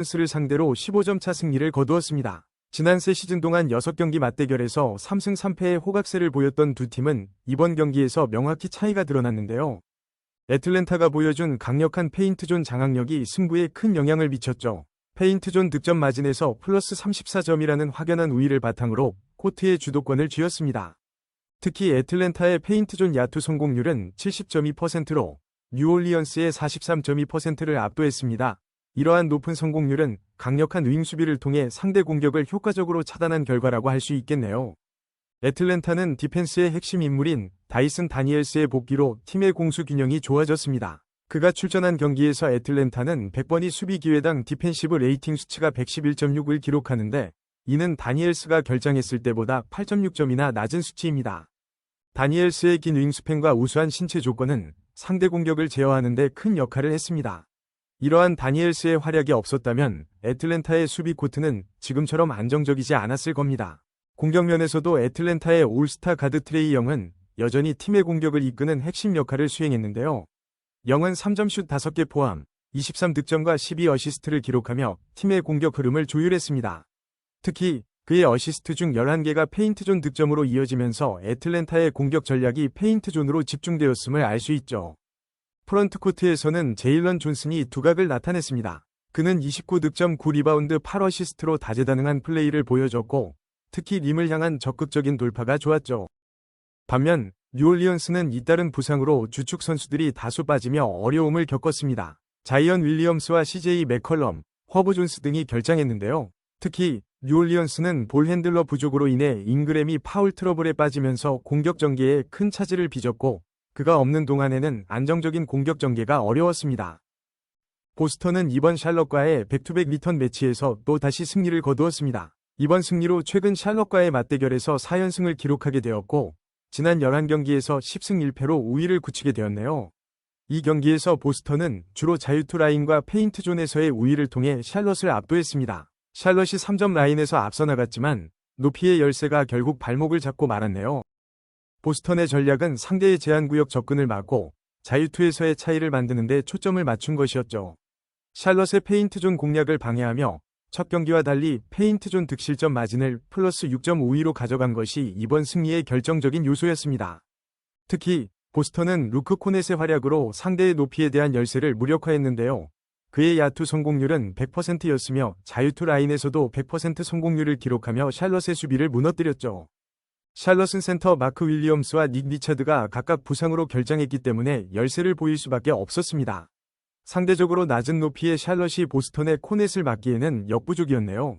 를 상대로 15점 차 승리를 거두었습니다. 지난 세 시즌 동안 6경기 맞대결에서 3승 3패의 호각세를 보였던 두 팀은 이번 경기에서 명확히 차이가 드러났는데요. 애틀랜타가 보여준 강력한 페인트존 장악력이 승부에 큰 영향을 미쳤죠. 페인트존 득점 마진에서 플러스 34점이라는 확연한 우위를 바탕으로 코트의 주도권을 쥐었습니다. 특히 애틀랜타의 페인트존 야투 성공률은 70.2%로 뉴올리언스의 43.2%를 압도했습니다. 이러한 높은 성공률은 강력한 윙 수비를 통해 상대 공격을 효과적으로 차단한 결과라고 할 수 있겠네요. 애틀랜타는 디펜스의 핵심 인물인 다이슨 다니엘스의 복귀로 팀의 공수 균형이 좋아졌습니다. 그가 출전한 경기에서 애틀랜타는 100번이 수비 기회당 디펜시브 레이팅 수치가 111.6을 기록하는데 이는 다니엘스가 결장했을 때보다 8.6점이나 낮은 수치입니다. 다니엘스의 긴 윙스팬과 우수한 신체 조건은 상대 공격을 제어하는 데 큰 역할을 했습니다. 이러한 다니엘스의 활약이 없었다면 애틀랜타의 수비 코트는 지금처럼 안정적이지 않았을 겁니다. 공격면에서도 애틀랜타의 올스타 가드 트레이 영은 여전히 팀의 공격을 이끄는 핵심 역할을 수행했는데요. 영은 3점슛 5개 포함 23득점과 12어시스트를 기록하며 팀의 공격 흐름을 조율했습니다. 특히 그의 어시스트 중 11개가 페인트존 득점으로 이어지면서 애틀랜타의 공격 전략이 페인트존으로 집중되었음을 알 수 있죠. 프런트코트에서는 제일런 존슨이 두각을 나타냈습니다. 그는 29득점 9리바운드 8어시스트로 다재다능한 플레이를 보여줬고 특히 림을 향한 적극적인 돌파가 좋았죠. 반면 뉴올리언스는 잇따른 부상으로 주축 선수들이 다수 빠지며 어려움을 겪었습니다. 자이언 윌리엄스와 CJ 맥컬럼, 허브 존스 등이 결장했는데요. 특히 뉴올리언스는 볼 핸들러 부족으로 인해 잉그램이 파울 트러블에 빠지면서 공격 전개에 큰 차질을 빚었고 그가 없는 동안에는 안정적인 공격 전개가 어려웠습니다. 보스턴은 이번 샬럿과의 백투백 리턴 매치에서 또 다시 승리를 거두었습니다. 이번 승리로 최근 샬럿과의 맞대결에서 4연승을 기록하게 되었고 지난 11경기에서 10승 1패로 우위를 굳히게 되었네요. 이 경기에서 보스턴은 주로 자유투 라인과 페인트 존에서의 우위를 통해 샬럿을 압도했습니다. 샬럿이 3점 라인에서 앞서 나갔지만 높이의 열세가 결국 발목을 잡고 말았네요. 보스턴의 전략은 상대의 제한구역 접근을 막고 자유투에서의 차이를 만드는 데 초점을 맞춘 것이었죠. 샬럿의 페인트존 공략을 방해하며 첫 경기와 달리 페인트존 득실점 마진을 플러스 6.5위로 가져간 것이 이번 승리의 결정적인 요소였습니다. 특히 보스턴은 루크 코넷의 활약으로 상대의 높이에 대한 열세를 무력화했는데요. 그의 야투 성공률은 100%였으며 자유투 라인에서도 100% 성공률을 기록하며 샬럿의 수비를 무너뜨렸죠. 샬럿은 센터 마크 윌리엄스와 닉 리차드가 각각 부상으로 결장했기 때문에 열세를 보일 수밖에 없었습니다. 상대적으로 낮은 높이의 샬럿이 보스턴의 코넷을 막기에는 역부족이었네요.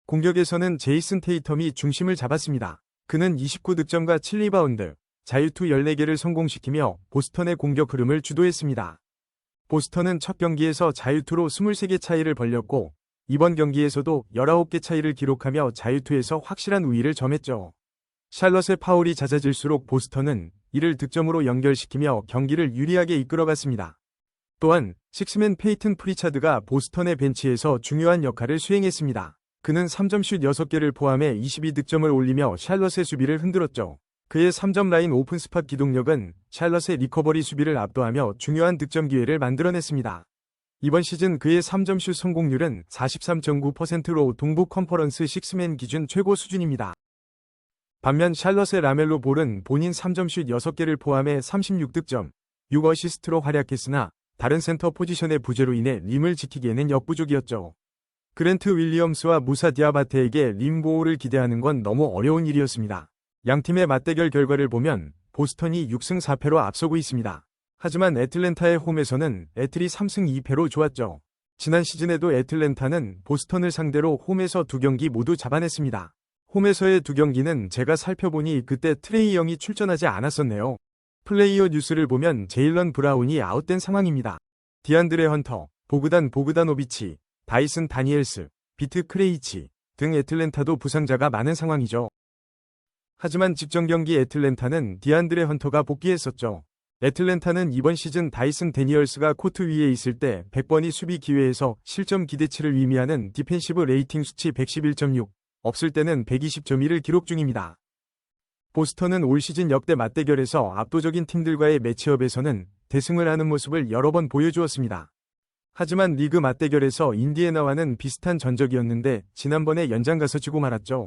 공격에서는 제이슨 테이텀이 중심을 잡았습니다. 그는 29득점과 7리바운드, 자유투 14개를 성공시키며 보스턴의 공격 흐름을 주도했습니다. 보스턴은 첫 경기에서 자유투로 23개 차이를 벌렸고 이번 경기에서도 19개 차이를 기록하며 자유투에서 확실한 우위를 점했죠. 샬럿의 파울이 잦아질수록 보스턴은 이를 득점으로 연결시키며 경기를 유리하게 이끌어갔습니다. 또한 식스맨 페이튼 프리차드가 보스턴의 벤치에서 중요한 역할을 수행했습니다. 그는 3점슛 6개를 포함해 22득점을 올리며 샬럿의 수비를 흔들었죠. 그의 3점 라인 오픈 스팟 기동력은 샬럿의 리커버리 수비를 압도하며 중요한 득점 기회를 만들어냈습니다. 이번 시즌 그의 3점슛 성공률은 43.9%로 동부 컨퍼런스 식스맨 기준 최고 수준입니다. 반면 샬럿의 라멜로 볼은 본인 3점슛 6개를 포함해 36득점, 6어시스트로 활약했으나 다른 센터 포지션의 부재로 인해 림을 지키기에는 역부족이었죠. 그랜트 윌리엄스와 무사 디아바테에게 림 보호를 기대하는 건 너무 어려운 일이었습니다. 양팀의 맞대결 결과를 보면 보스턴이 6승 4패로 앞서고 있습니다. 하지만 애틀랜타의 홈에서는 애틀이 3승 2패로 좋았죠. 지난 시즌에도 애틀랜타는 보스턴을 상대로 홈에서 2경기 모두 잡아냈습니다. 홈에서의 2경기는 제가 살펴보니 그때 트레이 영이 출전하지 않았었네요. 플레이어 뉴스를 보면 제일런 브라운이 아웃된 상황입니다. 디안드레 헌터, 보그단 보그다노비치, 다이슨 다니엘스, 비트 크레이치 등 애틀랜타도 부상자가 많은 상황이죠. 하지만 직전 경기 애틀랜타는 디안드레 헌터가 복귀했었죠. 애틀랜타는 이번 시즌 다이슨 데니얼스가 코트 위에 있을 때 100번이 수비 기회에서 실점 기대치를 의미하는 디펜시브 레이팅 수치 111.6, 없을 때는 120.1을 기록 중입니다. 보스턴은 올 시즌 역대 맞대결에서 압도적인 팀들과의 매치업에서는 대승을 하는 모습을 여러 번 보여주었습니다. 하지만 리그 맞대결에서 인디애나와는 비슷한 전적이었는데 지난번에 연장 가서 지고 말았죠.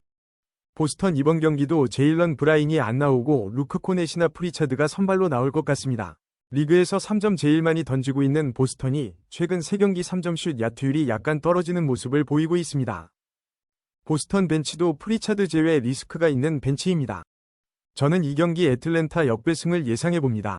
보스턴 이번 경기도 제일런 브라인이 안 나오고 루크 코넷이나 프리차드가 선발로 나올 것 같습니다. 리그에서 3점 제일 많이 던지고 있는 보스턴이 최근 3경기 3점슛 야투율이 약간 떨어지는 모습을 보이고 있습니다. 보스턴 벤치도 프리차드 제외 리스크가 있는 벤치입니다. 저는 이 경기 애틀랜타 역배승을 예상해봅니다.